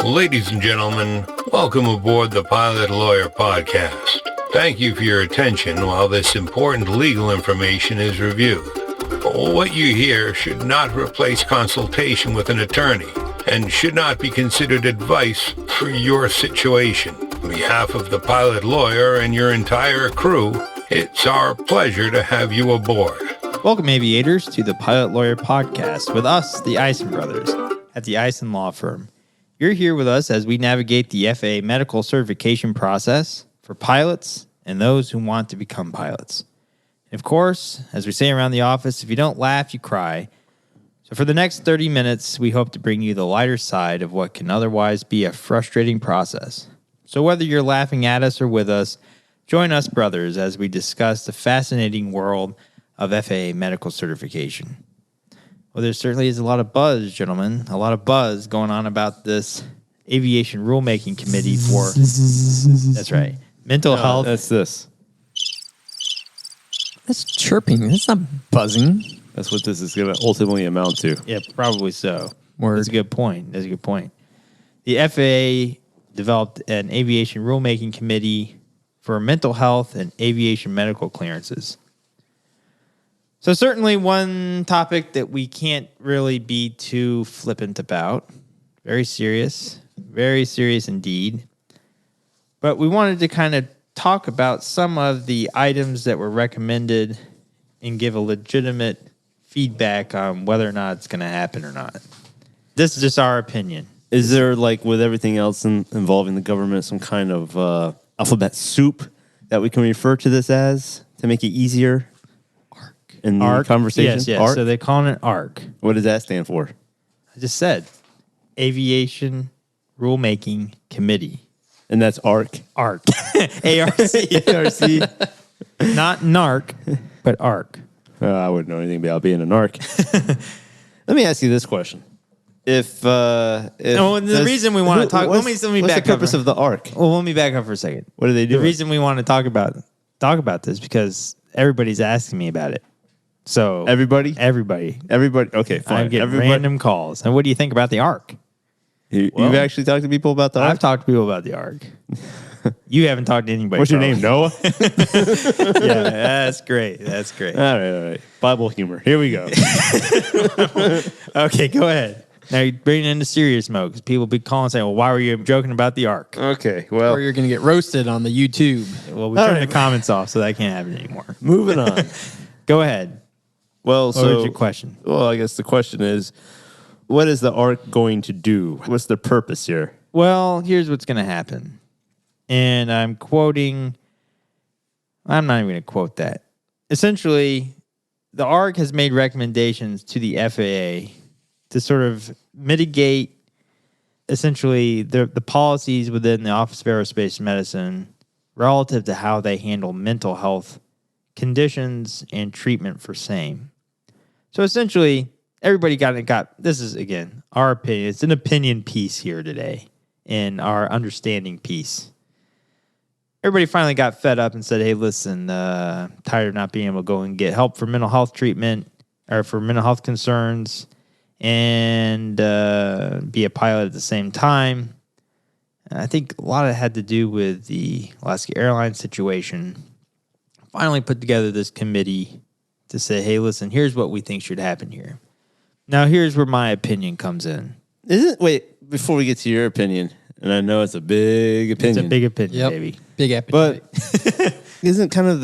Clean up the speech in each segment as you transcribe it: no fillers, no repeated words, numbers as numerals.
Ladies and gentlemen, welcome aboard the Pilot Lawyer Podcast. Thank you for your attention while this important legal information is reviewed. What you hear should not replace consultation with an attorney and should not be considered advice for your situation. On behalf of the Pilot Lawyer and your entire crew, it's our pleasure to have you aboard. Welcome, aviators, to the Pilot Lawyer Podcast with us, the Ison Brothers, at the Ison Law Firm. You're here with us as we navigate the FAA medical certification process for pilots and those who want to become pilots. And of course, as we say around the office, if you don't laugh, you cry. So for the next 30 minutes, we hope to bring you the lighter side of what can otherwise be a frustrating process. So whether you're laughing at us or with us, join us, brothers, as we discuss the fascinating world of FAA medical certification. Well, there certainly is a lot of buzz, gentlemen, a lot of buzz going on about this aviation rulemaking committee for, that's right, mental health. That's this. That's chirping. That's not buzzing. That's what this is going to ultimately amount to. Yeah, probably so. Word. That's a good point. That's a good point. The FAA developed an aviation rulemaking committee for mental health and aviation medical clearances. So certainly one topic that we can't really be too flippant about. Very serious indeed. But we wanted to kind of talk about some of the items that were recommended and give a legitimate feedback on whether or not it's going to happen or not. This is just our opinion. Is there, like with everything else involving the government, some kind of alphabet soup that we can refer to this as to make it easier? In the conversation? Yes. ARC? So they call it an ARC. What does that stand for? I just said Aviation Rulemaking Committee. And that's ARC? ARC. A-R-C. ARC? Not NARC, but ARC. I wouldn't know anything about being an ARC. Let me ask you this question. If the reason we want to talk... Let me what's back the purpose of the ARC? Well, let me back up for a second. What do they do? The reason we want to talk about this because everybody's asking me about it. So Everybody? Everybody. Okay, fine. I get random calls. And what do you think about the ARC? You've actually talked to people about the ARC? I've talked to people about the ARC. You haven't talked to anybody. What's your name, Noah? Yeah, that's great. All right. Bible humor. Here we go. Okay, go ahead. Now you're bringing it into serious mode because people be calling and saying, well, why were you joking about the ARC? Okay, well. Or you're going to get roasted on the YouTube. Well, we turned the comments off, so that can't happen anymore. Moving on. Go ahead. Well, What was your question? Well, I guess the question is, what is the ARC going to do? What's the purpose here? Well, here's what's going to happen. And I'm not even going to quote that. Essentially, the ARC has made recommendations to the FAA to sort of mitigate, essentially, the policies within the Office of Aerospace Medicine relative to how they handle mental health conditions and treatment for same. So essentially, everybody got this is, again, our opinion. It's an opinion piece here today in our understanding piece. Everybody finally got fed up and said, hey, listen, tired of not being able to go and get help for mental health treatment or for mental health concerns and be a pilot at the same time. And I think a lot of it had to do with the Alaska Airlines situation. Finally put together this committee to say, hey, listen, here's what we think should happen here. Now, here's where my opinion comes in. Wait, before we get to your opinion, and I know it's a big opinion. It's a big opinion, baby. Big appetite. But isn't kind of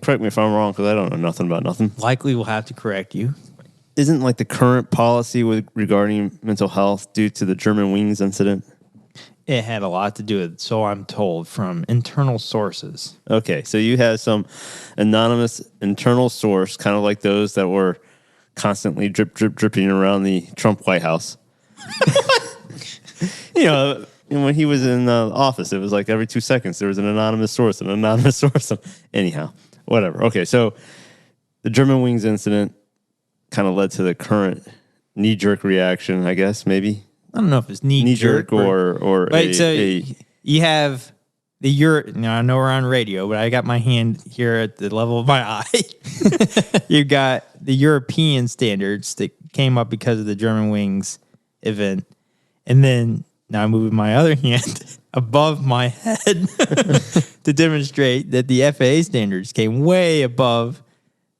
correct me if I'm wrong, because I don't know nothing about nothing. Likely we'll have to correct you. Isn't like the current policy regarding mental health due to the Germanwings incident? It had a lot to do with, so I'm told, from internal sources. Okay, so you have some anonymous internal source, kind of like those that were constantly dripping around the Trump White House. When he was in the office, it was like every 2 seconds there was an anonymous source. Anyhow, whatever. Okay, so the Germanwings incident kind of led to the current knee-jerk reaction, I guess, maybe. I don't know if it's knee-jerk or you have the I know we're on radio, but I got my hand here at the level of my eye. You got the European standards that came up because of the Germanwings event, and then Now I'm moving my other hand above my head to demonstrate that the FAA standards came way above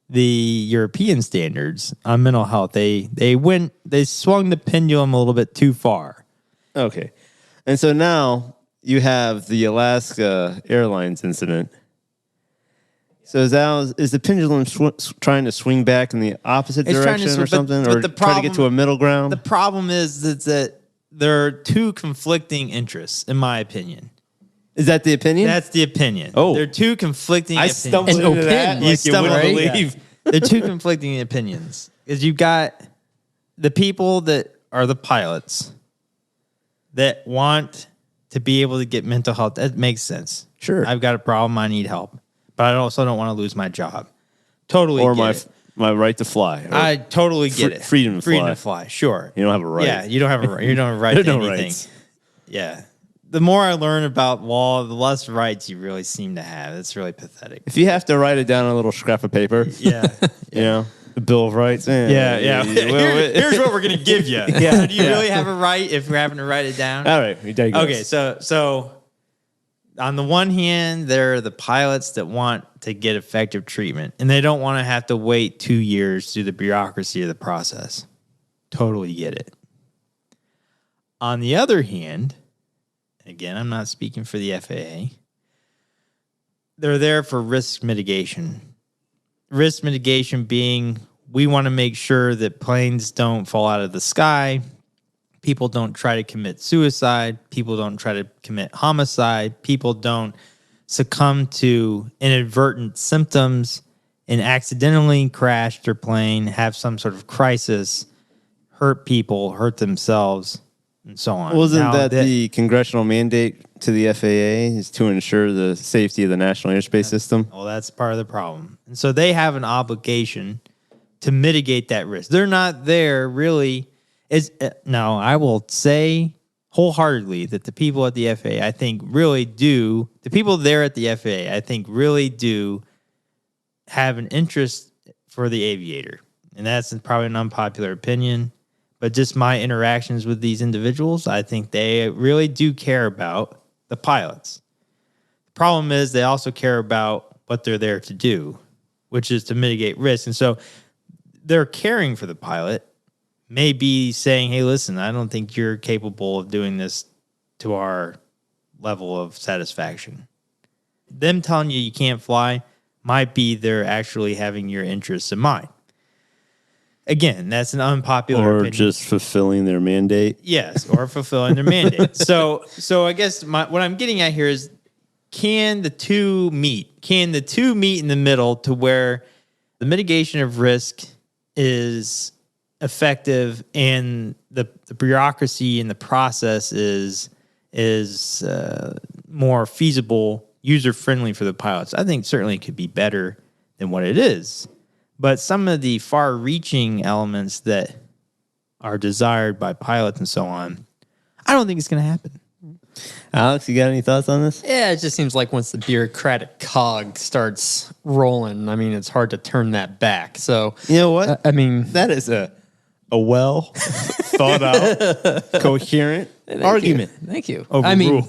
the European standards on mental health. They swung the pendulum a little bit too far. Okay. And so now you have the Alaska Airlines incident. So is the pendulum trying to swing back in the opposite direction or something? Or try to get to a middle ground? The problem is that there are two conflicting interests, in my opinion. Is that the opinion? That's the opinion. Oh. There are two conflicting opinions. I stumbled into that like you wouldn't believe. Yeah. There are two conflicting opinions. Is you've got the people that are the pilots that want to be able to get mental health. That makes sense. Sure. I've got a problem. I need help. But I also don't want to lose my job. Totally or get it. my right to fly. I totally get it. Freedom to fly. Freedom to fly, sure. You don't have a right. Yeah, you don't have a right. You don't have a right to no anything. rights. Yeah. The more I learn about law, the less rights you really seem to have. It's really pathetic. If you have to write it down on a little scrap of paper, Yeah. you know, the Bill of Rights. Yeah. Here's what we're going to give you. Yeah. Do you really have a right if we're having to write it down? All right, we digress. Okay, so on the one hand, there are the pilots that want to get effective treatment, and they don't want to have to wait 2 years through the bureaucracy of the process. Totally get it. On the other hand, again, I'm not speaking for the FAA, they're there for risk mitigation. Risk mitigation being we want to make sure that planes don't fall out of the sky, people don't try to commit suicide, people don't try to commit homicide, people don't succumb to inadvertent symptoms and accidentally crash their plane, have some sort of crisis, hurt people, hurt themselves, and so on. Wasn't that the congressional mandate to the FAA is to ensure the safety of the national airspace system? Well, that's part of the problem. And so they have an obligation to mitigate that risk. They're not there really. Now, I will say wholeheartedly that the people at the FAA, I think, really do, the people there at the FAA, I think, really do have an interest for the aviator. And that's probably an unpopular opinion. But just my interactions with these individuals, I think they really do care about the pilots. The problem is they also care about what they're there to do, which is to mitigate risk. And so they're caring for the pilot, may be saying, hey, listen, I don't think you're capable of doing this to our level of satisfaction. Them telling you can't fly might be they're actually having your interests in mind. Again, that's an unpopular opinion. Or just fulfilling their mandate. Yes, or fulfilling their mandate. So I guess what I'm getting at here is, can the two meet? Can the two meet in the middle to where the mitigation of risk is effective and the bureaucracy and the process is more feasible, user-friendly for the pilots? I think certainly it could be better than what it is. But some of the far-reaching elements that are desired by pilots and so on, I don't think it's going to happen. Alex, you got any thoughts on this? Yeah, it just seems like once the bureaucratic cog starts rolling, I mean, it's hard to turn that back. So, You know what? I mean, That is a well thought out, coherent argument. Thank you. Overrule. I mean,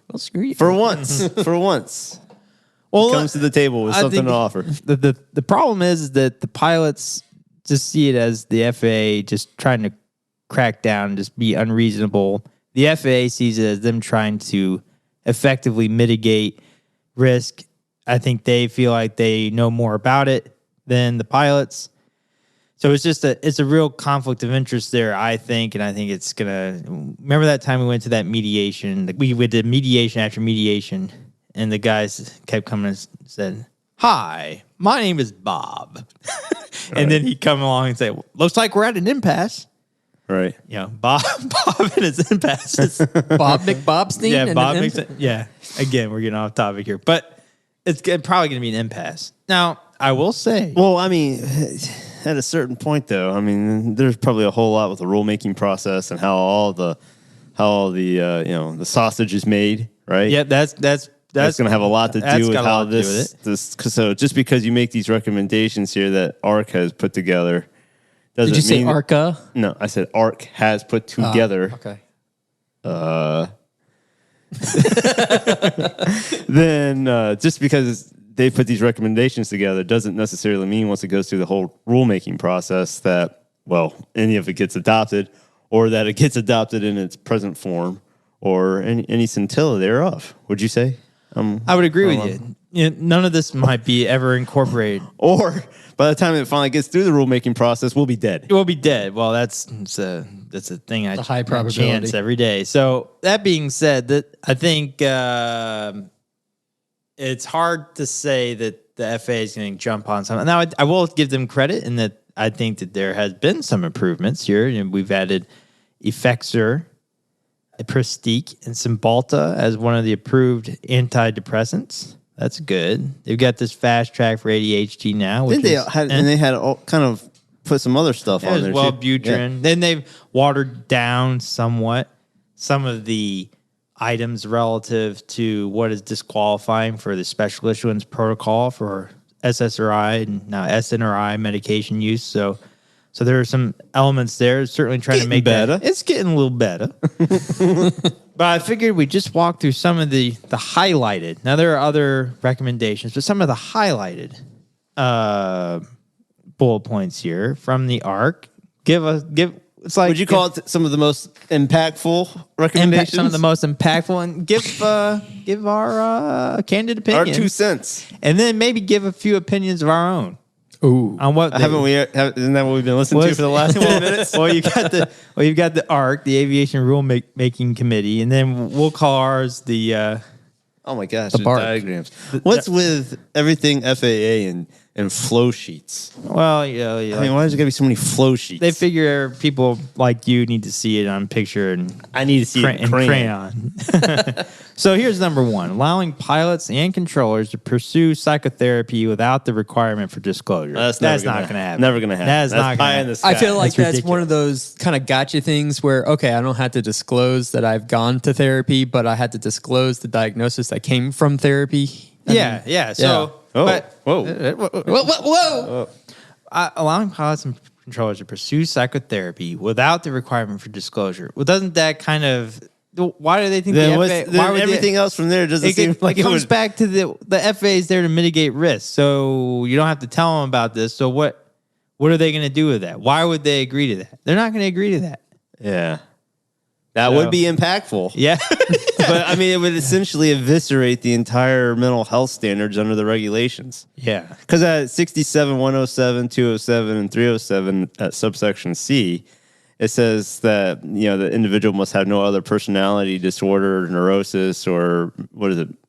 well, screw you. For once. Well, Comes to the table with something to offer. The problem is that the pilots just see it as the FAA just trying to crack down, just be unreasonable. The FAA sees it as them trying to effectively mitigate risk. I think they feel like they know more about it than the pilots. So it's just it's a real conflict of interest there, I think, and I think it's gonna. Remember that time we went to that mediation? We did mediation after mediation, and the guys kept coming and said, "Hi, my name is Bob," and then he'd come along and say, "Looks like we're at an impasse." Right. You know, Bob and his impasses. Bob McBobstein? Yeah, and Bob then- makes it. Yeah, again, we're getting off topic here, but it's probably going to be an impasse. Now, I will say, Well, I mean, at a certain point, though, I mean, there's probably a whole lot with the rulemaking process and how all the the sausage is made, right? yeah, that's That's going to have a lot to that's do with got a how lot to do with this. So just because you make these recommendations here that ARC has put together, doesn't Did you say mean ARCA? No, I said ARC has put together. Okay. then just because they put these recommendations together doesn't necessarily mean once it goes through the whole rulemaking process that, well, any of it gets adopted or that it gets adopted in its present form or any scintilla thereof. Would you say? I would agree with you. None of this might be ever incorporated. Or by the time it finally gets through the rulemaking process, we'll be dead. We'll be dead. Well, that's a thing I high probability. chance every day. So that being said, that I think it's hard to say that the FAA is going to jump on something. Now, I will give them credit in that I think that there has been some improvements here. We've added Effexor, Pristique, and Cymbalta as one of the approved antidepressants. That's good. They've got this fast track for ADHD now. Which they had all kind of put some other stuff on there. Wellbutrin. Yeah. Then they've watered down somewhat some of the items relative to what is disqualifying for the special issuance protocol for SSRI and now SNRI medication use. So there are some elements there. Certainly trying to make better. It's getting a little better. But I figured we just walk through some of the highlighted. Now there are other recommendations, but some of the highlighted bullet points here from the ARC. It's like, would you call it some of the most impactful recommendations? Some of the most impactful, and give our candid opinion, our 2 cents, and then maybe give a few opinions of our own. Ooh, on what isn't that what we've been listening to for the last 10 minutes? Well, you've got the ARC, the Aviation Rule Making Committee, and then we'll call ours the. Oh my gosh, the diagrams. What's with everything FAA and flow sheets? Well, yeah. I mean, why is there gotta be so many flow sheets? They figure people like you need to see it on picture and I need to see it in crayon. So here's number 1: allowing pilots and controllers to pursue psychotherapy without the requirement for disclosure. That's not gonna going to happen. Never going to happen. That's not pie going in to the sky. I feel like that's ridiculous. one of those kind of gotcha things where, okay, I don't have to disclose that I've gone to therapy, but I had to disclose the diagnosis that came from therapy. Yeah. So, Whoa. allowing pilots and controllers to pursue psychotherapy without the requirement for disclosure. Well, doesn't that kind of... Why do they think then the FAA... Why would everything else from there doesn't seem like it comes back to the FAA is there to mitigate risk, so you don't have to tell them about this. So what are they going to do with that? Why would they agree to that? They're not going to agree to that. Yeah. That would be impactful. Yeah. But, I mean, it would essentially eviscerate the entire mental health standards under the regulations. Yeah. Because at 67, 107, 207, and 307 at subsection C, it says that, the individual must have no other personality disorder, neurosis, or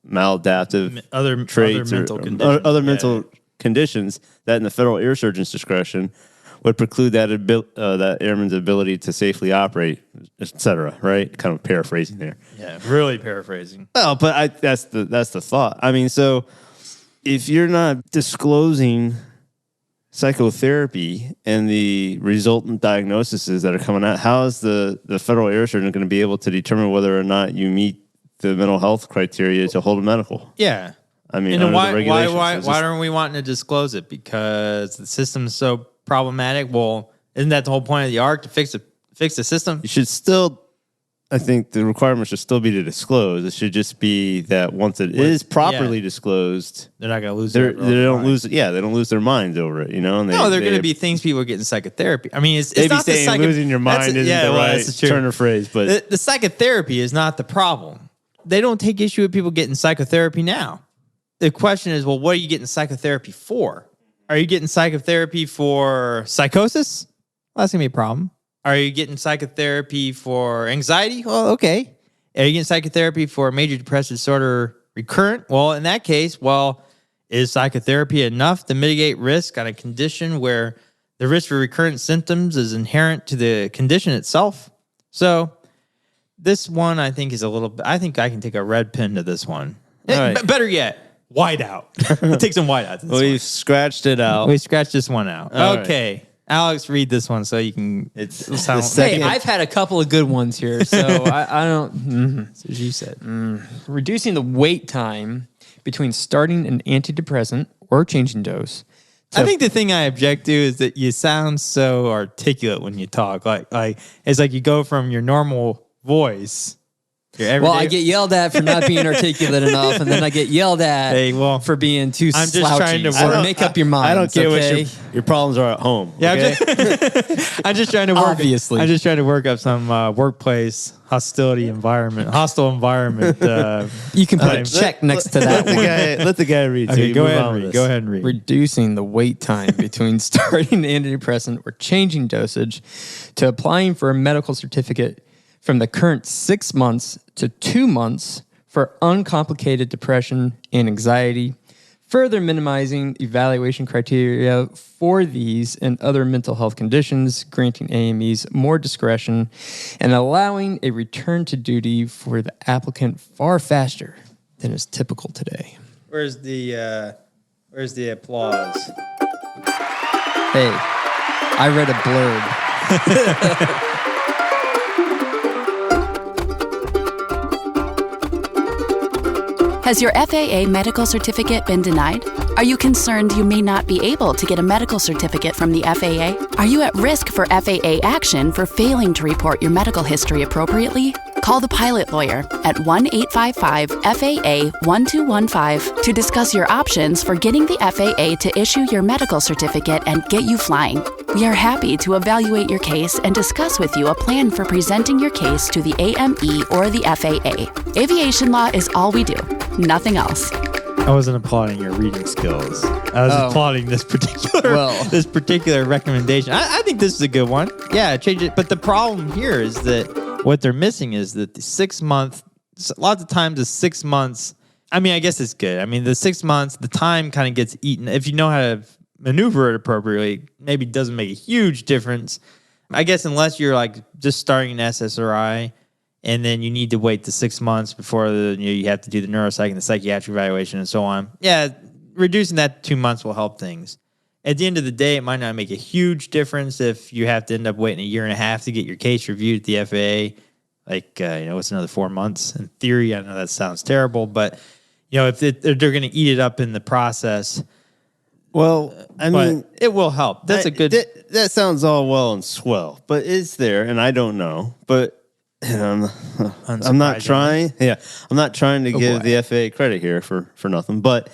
maladaptive Other traits mental or conditions. other mental conditions that in the federal air surgeon's discretion would preclude that airman's ability to safely operate, et cetera, right? Kind of paraphrasing there. Yeah, really paraphrasing. Well, but that's the thought. I mean, so if you're not disclosing psychotherapy and the resultant diagnoses that are coming out, how is the federal air surgeon going to be able to determine whether or not you meet the mental health criteria to hold a medical? Yeah. I mean, and under why the regulations. why aren't we wanting to disclose it? Because the system's so problematic. Well, isn't that the whole point of the ARC, to fix the system? You should still, I think the requirement should still be to disclose. It should just be that once it is properly disclosed, they're not going to lose they don't lose their minds over it, And they're going to be things people get in psychotherapy. I mean, it's they not be saying losing your mind isn't the right turn of phrase, but the psychotherapy is not the problem. They don't take issue with people getting psychotherapy now. The question is, well, what are you getting psychotherapy for? Are you getting psychotherapy for psychosis? Well, that's going to be a problem. Are you getting psychotherapy for anxiety? Well, okay. Are you getting psychotherapy for major depressive disorder recurrent? Well, in that case, is psychotherapy enough to mitigate risk on a condition where the risk for recurrent symptoms is inherent to the condition itself? So this one, I think, I think I can take a red pen to this one. Right. Better yet, white out. Take some white out. We've scratched it out. We scratched this one out. All okay. Right. Alex, read this one so you can... Hey, I've had a couple of good ones here, so I don't... As you said. Reducing the wait time between starting an antidepressant or changing dose. I think the thing I object to is that you sound so articulate when you talk. Like it's like you go from your normal voice everyday. Well, I get yelled at for not being articulate enough, and then I get yelled at for being too I'm just slouchy. trying to So work. make up your mind. I don't care okay? what your problems are at home. Yeah, okay? I'm just trying to work. Obviously. I'm just trying to work up some workplace hostile environment. You can put a check next to that one. Let the guy read. Okay, So go move ahead on and with read. this. Go ahead and read. Reducing the wait time between starting antidepressant or changing dosage to applying for a medical certificate from the current 6 months to 2 months for uncomplicated depression and anxiety, further minimizing evaluation criteria for these and other mental health conditions, granting AMEs more discretion, and allowing a return to duty for the applicant far faster than is typical today. Where's the applause? Hey, I read a blurb. Has your FAA medical certificate been denied? Are you concerned you may not be able to get a medical certificate from the FAA? Are you at risk for FAA action for failing to report your medical history appropriately? Call the pilot lawyer at 1-855-FAA-1215 to discuss your options for getting the FAA to issue your medical certificate and get you flying. We are happy to evaluate your case and discuss with you a plan for presenting your case to the AME or the FAA. Aviation law is all we do, nothing else. I wasn't applauding your reading skills. I was applauding this particular recommendation. I think this is a good one. Yeah, change it. But the problem here is that what they're missing is that the 6 month, lots of times the 6 months, I mean, I guess it's good. I mean, the 6 months, the time kind of gets eaten. If you know how to maneuver it appropriately, maybe it doesn't make a huge difference. I guess unless you're like just starting an SSRI and then you need to wait the 6 months before you have to do the neuropsych and the psychiatric evaluation and so on. Yeah, reducing that to 2 months will help things. At the end of the day, it might not make a huge difference if you have to end up waiting a year and a half to get your case reviewed at the FAA. Like, it's another 4 months. In theory, I know that sounds terrible, but, if they're going to eat it up in the process. Well, I mean, it will help. That's a good. That sounds all well and swell, but is there? And I don't know, but I'm not trying. Yeah, I'm not trying to give the FAA credit here for nothing. But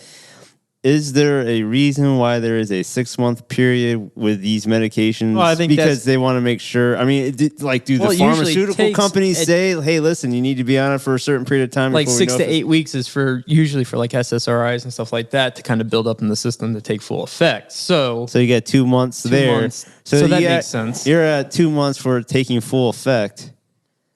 is there a reason why there is a 6 month period with these medications? Well, I think because they want to make sure. I mean, do the pharmaceutical companies say, "Hey, listen, you need to be on it for a certain period of time"? Like 6 to 8 weeks is usually for like SSRIs and stuff like that to kind of build up in the system to take full effect. So you get 2 months there. So that makes sense. You're at 2 months for taking full effect.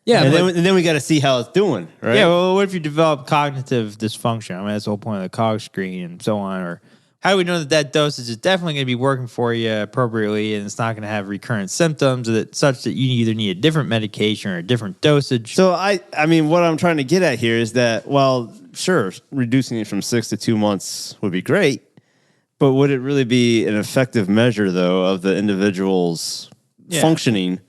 Yeah, and then we got to see how it's doing, right? Yeah, well, what if you develop cognitive dysfunction? I mean, that's the whole point of the cog screen and so on. Or how do we know that dosage is definitely going to be working for you appropriately and it's not going to have recurrent symptoms such that you either need a different medication or a different dosage? So, I mean, what I'm trying to get at here is that, well, sure, reducing it from 6 to 2 months would be great, but would it really be an effective measure, though, of the individual's functioning?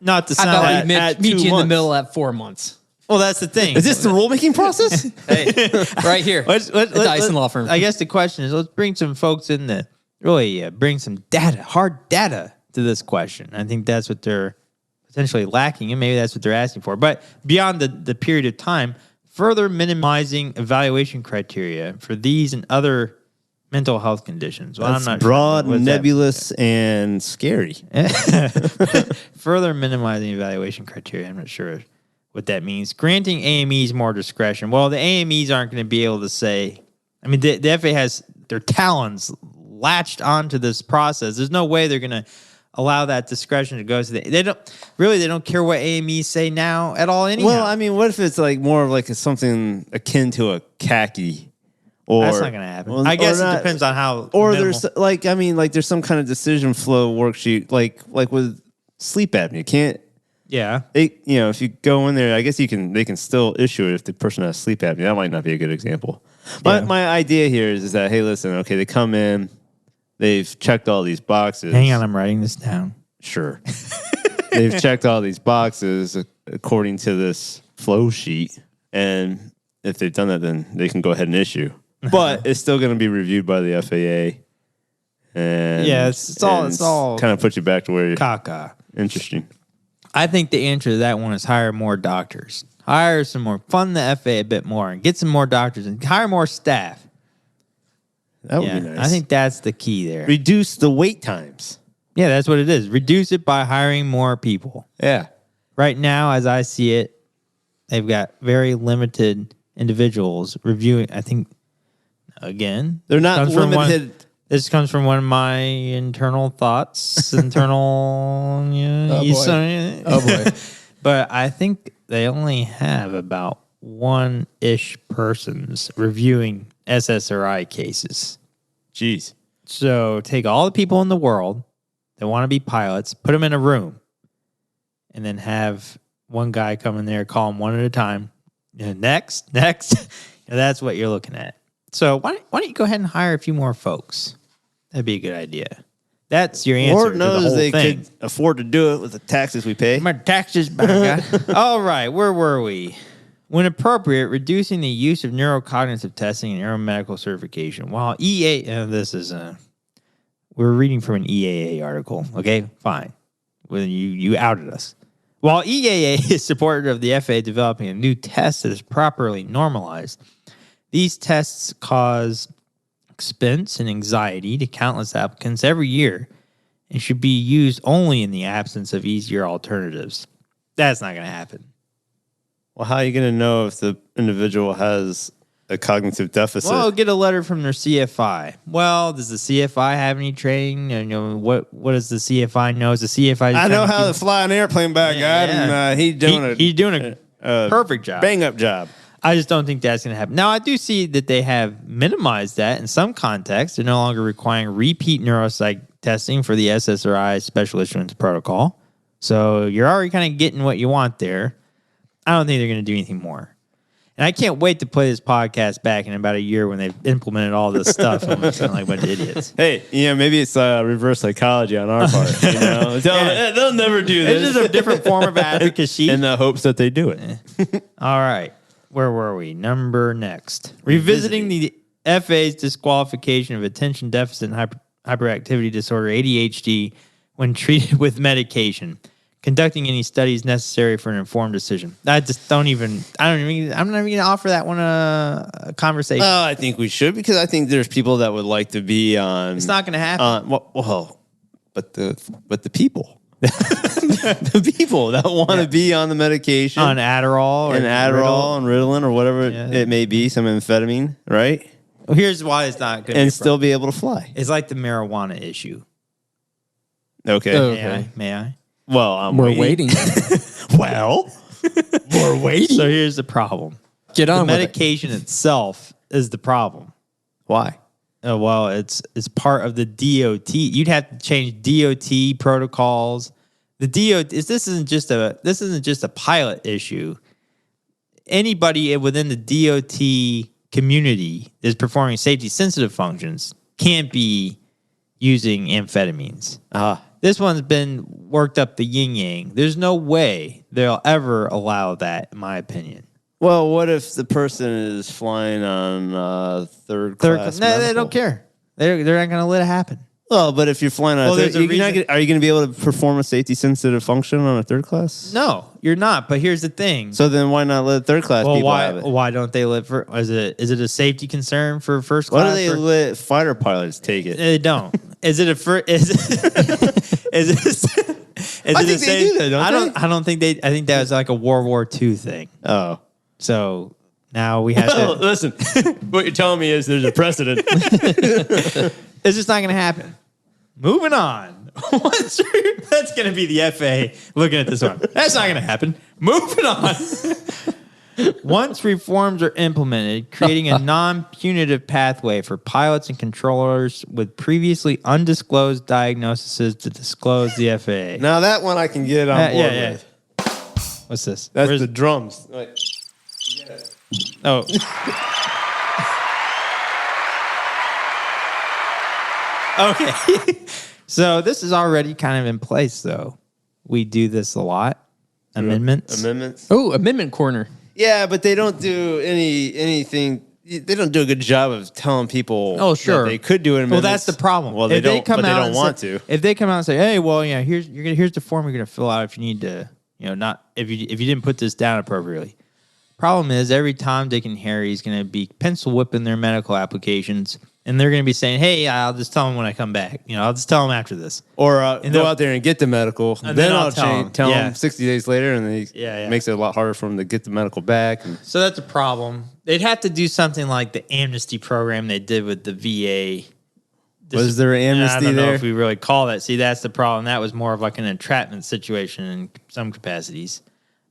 Not to How sound about like we meet you in the middle at 4 months? Well, that's the thing. Is this the rulemaking process? Hey, right here. At the Ison Law Firm. I guess the question is, let's bring some folks in that really bring some data, hard data to this question. I think that's what they're potentially lacking, and maybe that's what they're asking for. But beyond the period of time, further minimizing evaluation criteria for these and other mental health conditions. Well, That's I'm not broad, sure. nebulous, and scary. Further minimizing evaluation criteria. I'm not sure what that means. Granting AMEs more discretion. Well, the AMEs aren't going to be able to say, I mean, the FAA has their talons latched onto this process. There's no way they're going to allow that discretion to go to they don't care what AMEs say now at all anyhow. Well, I mean, what if it's like more of like something akin to a khaki? Or, that's not going to happen. I guess it depends on how. Or minimal. there's some kind of decision flow worksheet, like with sleep apnea. Can't. Yeah. If you go in there, I guess they can still issue it if the person has sleep apnea. That might not be a good example. But my idea here is that, hey, listen, okay, they come in, they've checked all these boxes. Hang on, I'm writing this down. Sure. They've checked all these boxes according to this flow sheet, and if they've done that, then they can go ahead and issue. But it's still going to be reviewed by the FAA. And yeah, it's all kind of puts you back to where you're caca. Interesting. I think the answer to that one is hire more doctors. Hire some more, fund the FAA a bit more, and get some more doctors and hire more staff. That would be nice. I think that's the key there. Reduce the wait times. Yeah, that's what it is. Reduce it by hiring more people. Yeah. Right now, as I see it, they've got very limited individuals reviewing. I think, again, They're not limited. This comes from one of my internal thoughts. Oh, boy. But I think they only have about one-ish persons reviewing SSRI cases. Jeez. So take all the people in the world that want to be pilots, put them in a room, and then have one guy come in there, call them one at a time. Next. That's what you're looking at. So why don't you go ahead and hire a few more folks? That'd be a good idea. That's your answer. Lord to knows the whole they thing. could afford to do it with the taxes we pay. My taxes back. All right, where were we? When appropriate, reducing the use of neurocognitive testing and aeromedical certification. While we're reading from an EAA article. Okay, fine. Well, you outed us. While EAA is supportive of the FAA developing a new test that is properly normalized, these tests cause expense and anxiety to countless applicants every year and should be used only in the absence of easier alternatives. That's not going to happen. Well, how are you going to know if the individual has a cognitive deficit? Well, get a letter from their CFI. Well, does the CFI have any training? You know, what does the CFI know? Is the CFI? I know how to fly an airplane by a guy, and he's doing a perfect job. Bang up job. I just don't think that's going to happen. Now, I do see that they have minimized that in some contexts. They're no longer requiring repeat neuropsych testing for the SSRI special issuance protocol. So you're already kind of getting what you want there. I don't think they're going to do anything more. And I can't wait to play this podcast back in about a year when they've implemented all this stuff. And we're feeling like a bunch of idiots. Hey, maybe it's reverse psychology on our part. They'll never do this. This is a different form of advocacy. In the hopes that they do it. All right. Where were we? Next. Revisiting the FAA's disqualification of attention deficit and hyperactivity disorder, ADHD, when treated with medication. Conducting any studies necessary for an informed decision. I'm not even going to offer that one a conversation. Oh, I think we should, because I think there's people that would like to be on. It's not going to happen. But the people. The people that want to be on the medication. On Adderall. And Adderall and Ritalin or whatever it may be, some amphetamine, right? Well, here's why it's not good. And still be able to fly. It's like the marijuana issue. Okay. May I? Well, we're waiting. Well, we're waiting. So here's the problem. Get on the with medication itself is the problem. Why? Well, it's part of the DOT. You'd have to change DOT protocols. The DOT this isn't just a pilot issue. Anybody within the DOT community that is performing safety sensitive functions can't be using amphetamines. This one's been worked up the yin yang. There's no way they'll ever allow that, in my opinion. Well, what if the person is flying on third class? No, they don't care. They're not going to let it happen. Well, but if you're flying on are you going to be able to perform a safety sensitive function on a third class? No, you're not. But here's the thing. So then why not let third class people have it? Why don't they let is it a safety concern for first class? Why do they let fighter pilots take it? They don't. Is it a I don't think they. I think that was like a World War II thing. Oh, so now we have to listen. What you're telling me is there's a precedent. It's just not going to happen. Moving on. That's going to be the FAA looking at this one. That's not going to happen. Moving on. Once reforms are implemented, creating a non-punitive pathway for pilots and controllers with previously undisclosed diagnoses to disclose the FAA. Now that one I can get on board with. What's this? That's the drums. Oh. Okay. So this is already kind of in place, though. We do this a lot. Amendments. Oh, amendment corner. Yeah, but they don't do anything. They don't do a good job of telling people. Oh, sure, that they could do it. Well, that's the problem. Well, they don't want to. If they come out and say, "Hey, well, yeah, here's the form you're going to fill out if you need to Not if you didn't put this down appropriately. Problem is, every Tom, Dick, and Harry is going to be pencil whipping their medical applications, and they're going to be saying, "Hey, I'll just tell them when I come back. I'll just tell them after this." Or go out there and get the medical. And then I'll tell them 60 days later, and then it makes it a lot harder for them to get the medical back. So that's a problem. They'd have to do something like the amnesty program they did with the VA. Was there an amnesty I don't know there? if we really call that. See, that's the problem. That was more of like an entrapment situation in some capacities.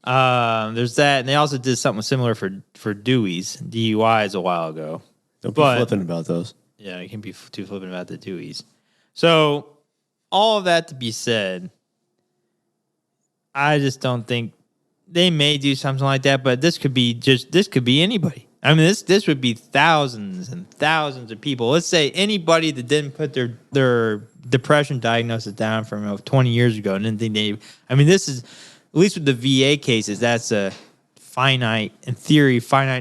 There's that, and they also did something similar for DUIs a while ago. Don't be flippant about those. Yeah, you can be too flippant about the DUIs. So, all of that to be said, I just don't think they may do something like that. But this could be anybody. I mean, this would be thousands and thousands of people. Let's say anybody that didn't put their depression diagnosis down from 20 years ago and didn't think they. I mean, this is. At least with the VA cases, that's a finite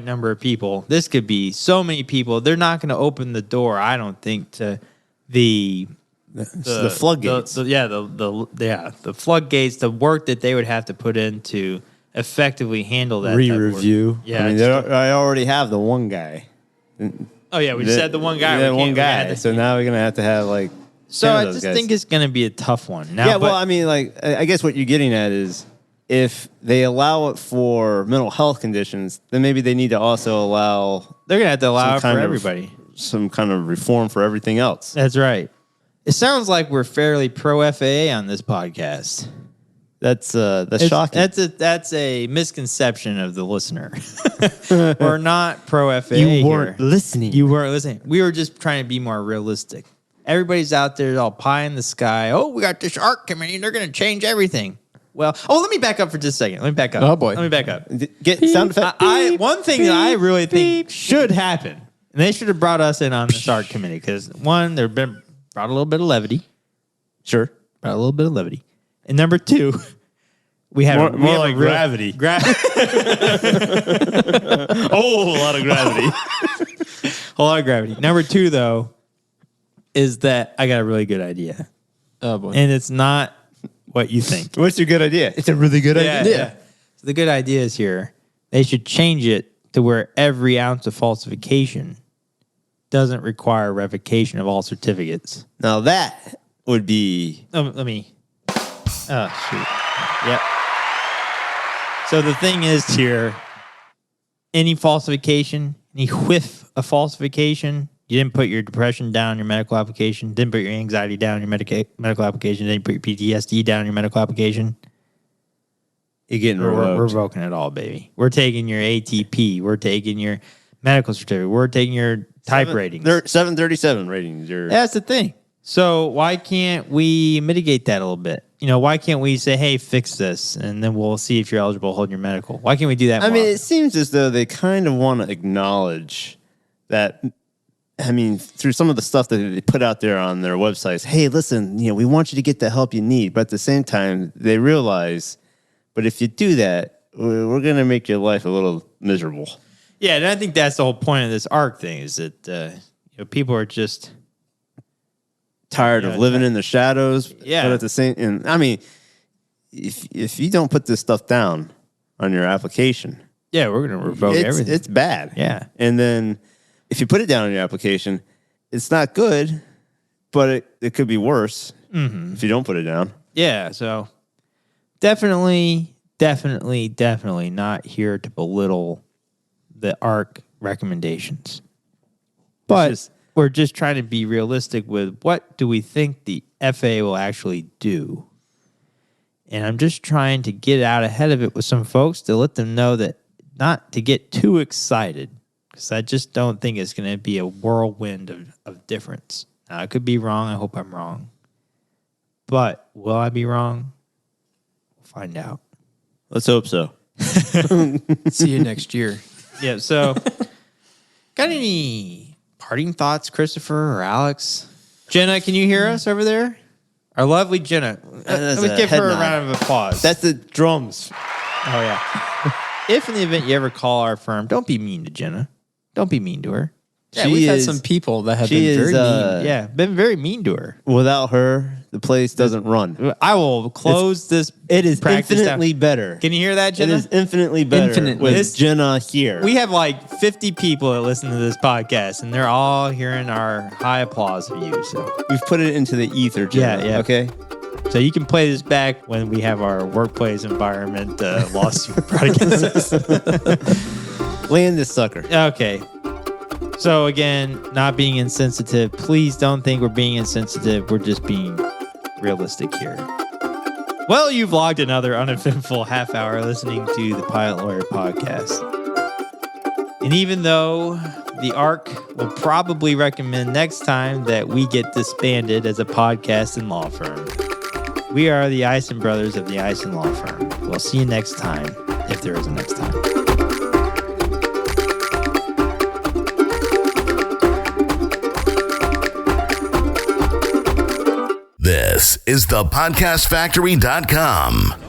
number of people. This could be so many people. They're not going to open the door, I don't think, to the floodgates. The floodgates, the work that they would have to put in to effectively handle that. Re-review. Yeah, I mean, I already have the one guy. Oh, yeah, we just had the one guy. Yeah, one guy. So now we're going to have like. So I just think it's going to be a tough one. Now, I mean, like, I guess what you're getting at is, if they allow it for mental health conditions, then maybe they need to also allow. They're going to have to allow it for everybody. Some kind of reform for everything else. That's right. It sounds like we're fairly pro FAA on this podcast. That's shocking. That's a misconception of the listener. We're not pro FAA. You weren't listening. You weren't listening. We were just trying to be more realistic. Everybody's out there all pie in the sky. Oh, we got this ARC committee. They're going to change everything. Well, let me back up for just a second. Let me back up. Oh, boy. Let me back up. Get sound effect. One thing that I really think should happen, and they should have brought us in on the ARC committee, because one, brought a little bit of levity. Sure. Brought a little bit of levity. And number two, we have more like gravity. Oh, a lot of gravity. A lot of gravity. Number two, though, is that I got a really good idea. Oh, boy. And it's not what you think. What's your good idea? It's a really good idea. Yeah. So the good idea is here. They should change it to where every ounce of falsification doesn't require revocation of all certificates. Now that would be. Let me. Oh, shoot. Yep. So the thing is here, any falsification, any whiff of falsification, you didn't put your depression down in your medical application, didn't put your anxiety down in your medical application, didn't put your PTSD down in your medical application. You're getting We're revoking it all, baby. We're taking your ATP. We're taking your medical certificate. We're taking your type ratings. 737 ratings. That's the thing. So why can't we mitigate that a little bit? Why can't we say, hey, fix this, and then we'll see if you're eligible to hold your medical? Why can't we do that more often? it seems as though they kind of want to acknowledge that. Through some of the stuff that they put out there on their websites, hey, listen, we want you to get the help you need. But at the same time, they realize, but if you do that, we're going to make your life a little miserable. Yeah, and I think that's the whole point of this ARC thing, is that people are just tired of living in the shadows. Yeah. But at the same, if you don't put this stuff down on your application, we're going to revoke everything. It's bad. Yeah. And then if you put it down on your application, it's not good, but it could be worse if you don't put it down. Yeah, so definitely not here to belittle the ARC recommendations. But we're just trying to be realistic with what do we think the FAA will actually do. And I'm just trying to get out ahead of it with some folks to let them know that not to get too excited, because I just don't think it's going to be a whirlwind of difference. Now, I could be wrong. I hope I'm wrong. But will I be wrong? We'll find out. Let's hope so. See you next year. Yeah, so got any parting thoughts, Christopher or Alex? Jenna, can you hear us over there? Our lovely Jenna. Let me give her a round of applause. That's the drums. Oh, yeah. If in the event you ever call our firm, don't be mean to Jenna. Don't be mean to her. Yeah, we've had some people that have been very mean. Yeah, been very mean to her. Without her, the place doesn't run. I will close this. It is practice infinitely down. better. Can you hear that, Jenna? It is infinitely better Infinitely. with Jenna here. We have like 50 people that listen to this podcast, and they're all hearing our high applause of you. So We've put it into the ether, Jenna. Yeah. Okay? So you can play this back when we have our workplace environment lawsuit broadcast. Land this sucker. Okay. So again, not being insensitive. Please don't think we're being insensitive. We're just being realistic here. Well, you've logged another uneventful half hour listening to the Pilot Lawyer podcast. And even though the ARC will probably recommend next time that we get disbanded as a podcast and law firm, we are the Ison Brothers of the Ison Law Firm. We'll see you next time, if there is a next time. This is thepodcastfactory.com.